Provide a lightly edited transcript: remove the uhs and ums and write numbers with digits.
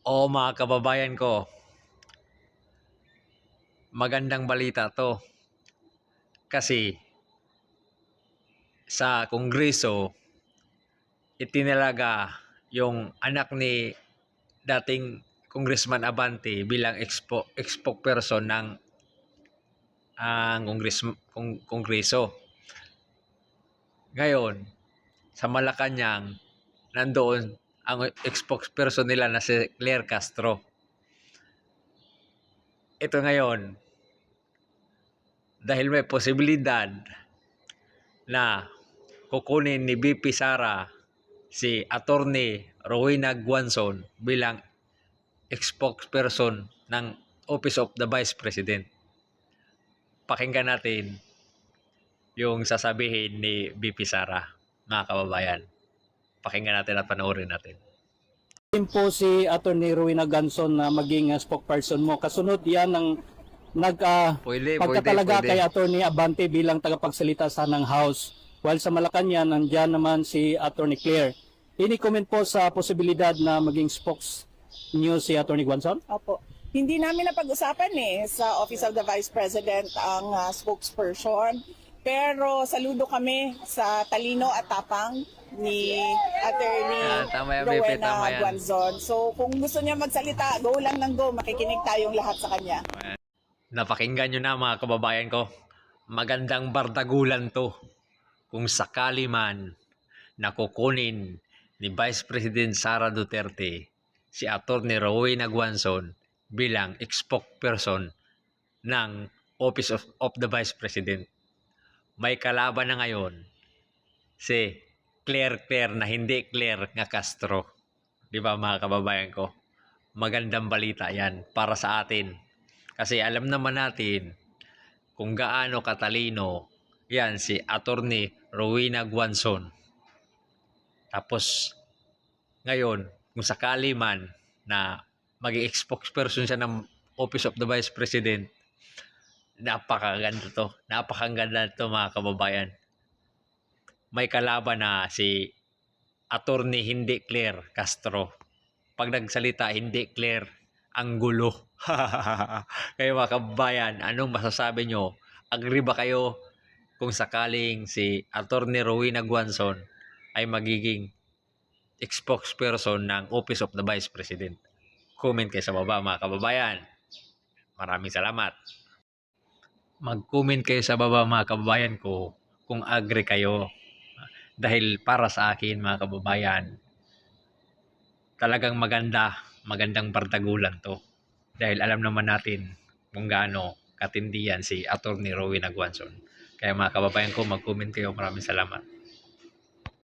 O mga kababayan ko, magandang balita to. Kasi sa Kongreso, itinalaga yung anak ni dating Congressman Abante bilang spokesperson ng Kongreso. Ngayon, sa Malacanang, nandoon ang spokesperson nila na si Claire Castro. Ito ngayon, dahil may posibilidad na kukunin ni VP Sara si Attorney Rowena Guanzon bilang spokesperson ng Office of the Vice President. Pakinggan natin yung sasabihin ni VP Sara, mga kababayan. Pakinggan natin at panoorin natin. Po si Attorney Rowena Guanzon na maging spokesperson mo. Kasunod yan ng pagkatalaga kay Attorney Abante bilang tagapagsalita sa ng House. While sa Malacanang, nandyan naman si Attorney Claire. Ini-comment po sa posibilidad na maging spokes niyo si Attorney Guanzon? Opo. Hindi namin napag-usapan sa Office of the Vice President ang spokesperson. Pero saludo kami sa talino at tapang ni Attorney Rowena Guanzon. So kung gusto niya magsalita, go lang ng go. Makikinig tayong lahat sa kanya. Napakinggan nyo na mga kababayan ko. Magandang bardagulan to. Kung sakali man nakukunin ni Vice President Sara Duterte si Attorney Rowena Guanzon bilang spokesperson ng Office of the Vice President. May kalaban na ngayon si Claire na hindi Claire nga Castro. Di ba mga kababayan ko? Magandang balita yan para sa atin. Kasi alam naman natin kung gaano katalino yan si Attorney Rowena Guanzon. Tapos ngayon, kung sakali man na maging spokesperson siya ng Office of the Vice President, napakaganda to. Napakaganda to mga kababayan. May kalaban na si Attorney hindi Claire Castro. Pag nagsalita, hindi Claire Angulo. Kayo mga kababayan, anong masasabi nyo? Agree ba kayo kung sakaling si Attorney Rowena Guanzon ay magiging spokesperson ng Office of the Vice President? Comment kayo sa baba mga kababayan. Maraming salamat. Mag-comment kayo sa baba mga kababayan ko kung agree kayo. Dahil para sa akin mga kababayan, talagang magandang bardagulan to. Dahil alam naman natin kung gaano katindihan si Attorney Rowena Guanzon. Kaya mga kababayan ko, mag-comment kayo. Maraming salamat.